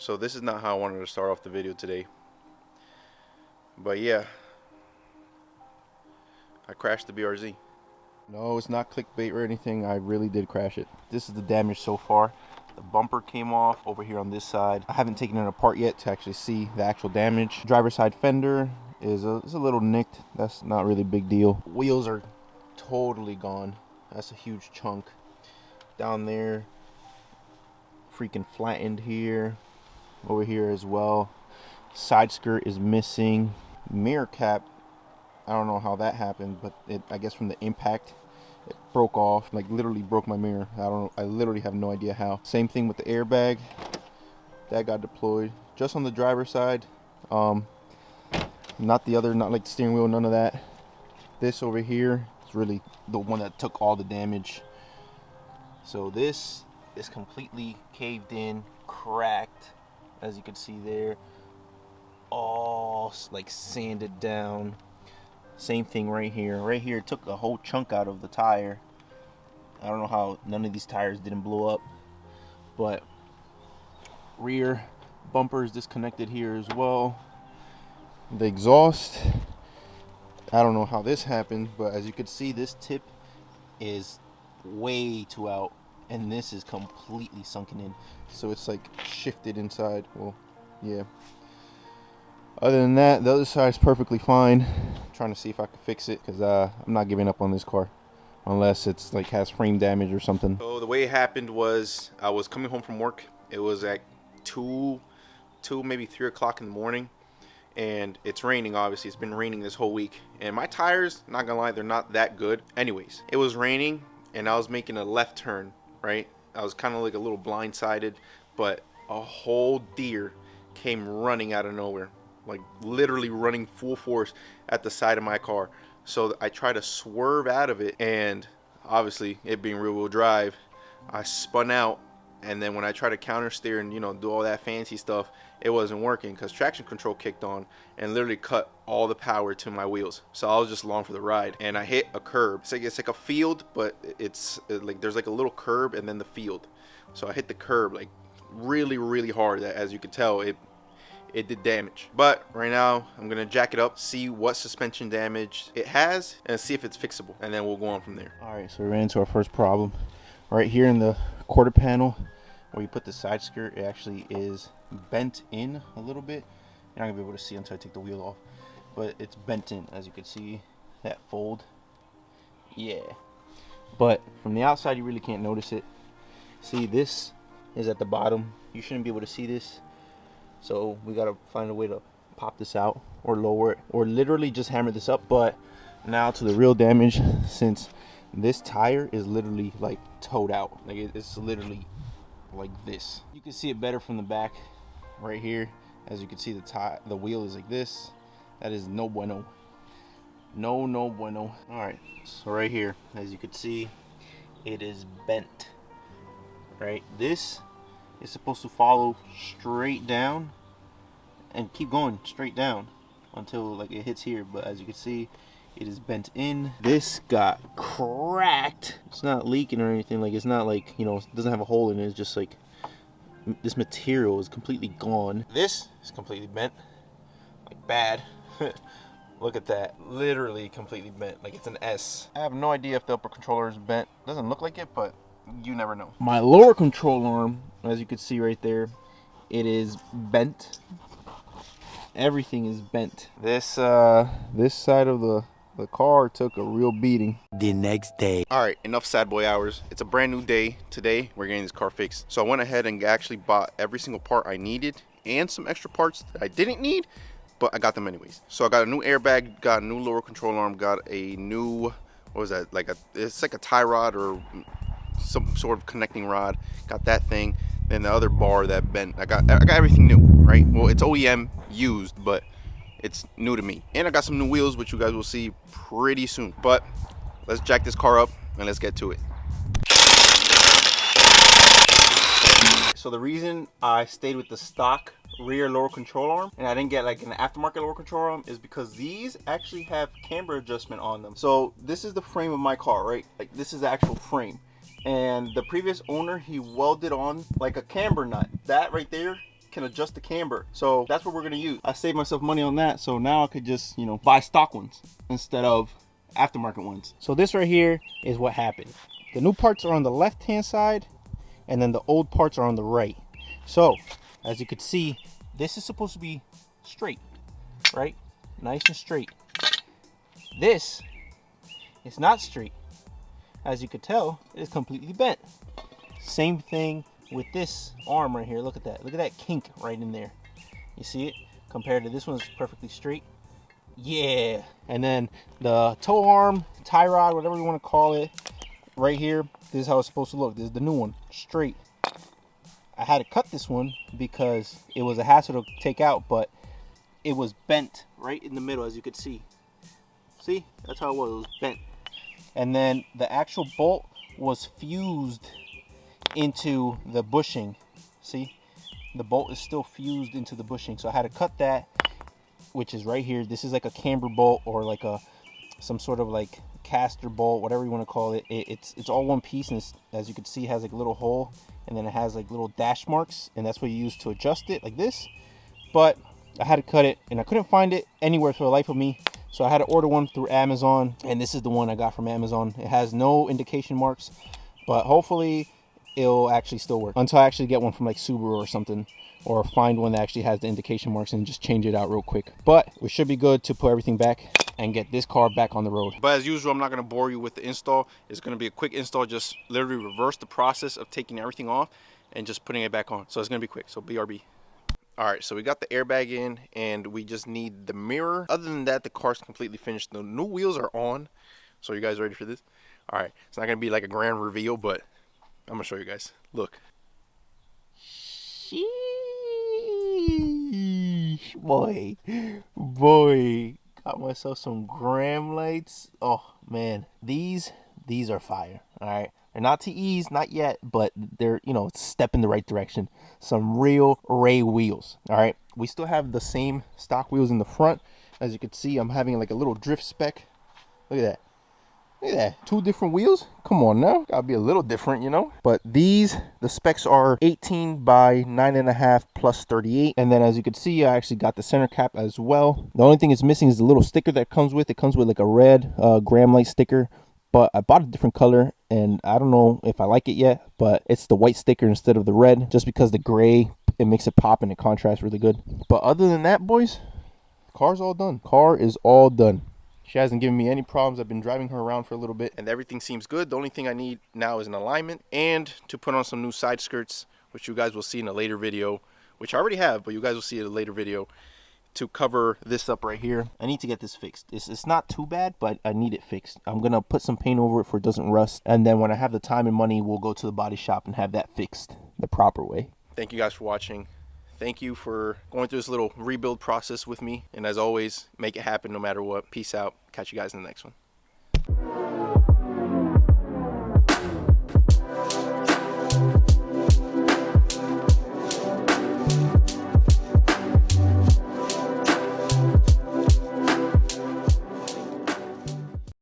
So this is not how I wanted to start off the video today. But yeah, I crashed the BRZ. No, it's not clickbait or anything. I really did crash it. This is the damage so far. The bumper came off over here on this side. I haven't taken it apart yet to actually see the actual damage. Driver's side fender is a little nicked. That's not really a big deal. Wheels are totally gone. That's a huge chunk. Down there, freaking flattened here. Over here as well. Side skirt is missing. Mirror cap, I don't know how that happened, but I guess from the impact it broke off, like literally broke my mirror. I literally have no idea how. Same thing with the airbag that got deployed just on the driver's side, not the other, not like the steering wheel, none of that. This over here is really the one that took all the damage. So this is completely caved in, cracked, as you can see there, all like sanded down. Same thing right here. Right here, it took a whole chunk out of the tire. I don't know how none of these tires didn't blow up, but rear bumper is disconnected here as well. The exhaust, I don't know how this happened, but as you can see, this tip is way too out, and this is completely sunken in, so it's like shifted inside. Well, yeah. Other than that, the other side is perfectly fine. I'm trying to see if I can fix it, because I'm not giving up on this car unless it's like has frame damage or something. So the way it happened was I was coming home from work. It was at 2 maybe 3 o'clock in the morning, and it's raining. Obviously it's been raining this whole week, and my tires, not gonna lie, they're not that good. Anyways, it was raining and I was making a left turn, right? I was kind of like a little blindsided, but a whole deer came running out of nowhere, like literally running full force at the side of my car. So I tried to swerve out of it, and obviously it being rear wheel drive, I spun out, and then when I tried to counter steer and, you know, do all that fancy stuff, it wasn't working because traction control kicked on and literally cut all the power to my wheels. So I was just along for the ride, and I hit a curb. It's like a field, but it's like there's like a little curb and then the field. So I hit the curb like really hard. That, as you can tell, it did damage. But right now I'm gonna jack it up, see what suspension damage it has, and see if it's fixable, and then we'll go on from there. All right, so we ran into our first problem right here in the quarter panel where you put the side skirt. It actually is bent in a little bit. You're not gonna be able to see until I take the wheel off, but it's bent in, as you can see that fold. Yeah, but from the outside you really can't notice it. See, this is at the bottom. You shouldn't be able to see this. So we gotta find a way to pop this out or lower it or literally just hammer this up. But now to the real damage, since this tire is literally like towed out, like it's literally like this. You can see it better from the back right here. As you can see, the wheel is like this. That is no bueno. No bueno. All right, so right here, as you can see, it is bent. Right, this is supposed to follow straight down and keep going straight down until like it hits here, but as you can see, it is bent in. This got cracked. It's not leaking or anything, like it's not like, you know, it doesn't have a hole in it. It's just like this material is completely gone. This is completely bent, like bad. Look at that, literally completely bent, like it's an S. I have no idea if the upper controller is bent. Doesn't look like it, but you never know. My lower control arm, as you can see right there, it is bent. Everything is bent. This side of the car took a real beating. The next day. All right, enough sad boy hours. It's a brand new day. Today we're getting this car fixed. So I went ahead and actually bought every single part I needed and some extra parts that I didn't need, but I got them anyways. So I got a new airbag, got a new lower control arm, got a new, what was that, it's like a tie rod or some sort of connecting rod. Got that thing. Then the other bar that bent. I got everything new, right? Well, it's OEM used, but it's new to me. And I got some new wheels, which you guys will see pretty soon. But let's jack this car up and let's get to it. So the reason I stayed with the stock rear lower control arm and I didn't get like an aftermarket lower control arm is because these actually have camber adjustment on them. So this is the frame of my car, right? Like this is the actual frame. And the previous owner, he welded on like a camber nut. That right there can adjust the camber. So that's what we're gonna use. I saved myself money on that, so now I could just, you know, buy stock ones instead of aftermarket ones. So this right here is what happened. The new parts are on the left hand side, and then the old parts are on the right. So as you can see, this is supposed to be straight, right? Nice and straight. This is not straight. As you could tell, it's completely bent. Same thing with this arm right here. Look at that. Look at that kink right in there. You see it? Compared to this one's perfectly straight. Yeah. And then the toe arm, tie rod, whatever you want to call it, right here, this is how it's supposed to look. This is the new one, straight. I had to cut this one because it was a hassle to take out, but it was bent right in the middle, as you could see. See? That's how it was. It was bent. And then the actual bolt was fused into the bushing. See? The bolt is still fused into the bushing. So I had to cut that, which is right here. This is like a camber bolt or like some sort of like caster bolt, whatever you want to call it. It's all one piece, and it's, as you can see, has like a little hole, and then it has like little dash marks, and that's what you use to adjust it like this. But I had to cut it, and I couldn't find it anywhere for the life of me. So I had to order one through Amazon, and this is the one I got from Amazon. It has no indication marks, but hopefully it'll actually still work until I actually get one from like Subaru or something, or find one that actually has the indication marks and just change it out real quick. But we should be good to put everything back and get this car back on the road. But as usual, I'm not going to bore you with the install. It's going to be a quick install. Just literally reverse the process of taking everything off and just putting it back on. So it's going to be quick. So BRB. All right, so we got the airbag in, and we just need the mirror. Other than that, the car's completely finished. The new wheels are on. So you guys ready for this? All right, it's not going to be like a grand reveal, but I'm going to show you guys. Look. Sheesh, boy. Got myself some gram lights. Oh, man. These are fire, all right? They're not TEs, not yet, but they're, you know, it's a step in the right direction. Some real Ray wheels, all right? We still have the same stock wheels in the front. As you can see, I'm having like a little drift spec. Look at that. Look at that. 2 different wheels. Come on now. Gotta be a little different, you know? But these, the specs are 18 by 9.5 plus 38. And then as you can see, I actually got the center cap as well. The only thing it's missing is the little sticker that comes with. It comes with like a red gram light sticker. But I bought a different color, and I don't know if I like it yet, but it's the white sticker instead of the red, just because the gray, it makes it pop and it contrasts really good. But other than that, boys, the car's all done. Car is all done. She hasn't given me any problems. I've been driving her around for a little bit, and everything seems good. The only thing I need now is an alignment and to put on some new side skirts, which you guys will see in a later video, which I already have, but you guys will see in a later video, to cover this up right here. I need to get this fixed. It's not too bad, but I need it fixed. I'm gonna put some paint over it so it doesn't rust, and then when I have the time and money, we'll go to the body shop and have that fixed the proper way. Thank you guys for watching. Thank you for going through this little rebuild process with me, and as always, make it happen no matter what. Peace out. Catch you guys in the next one.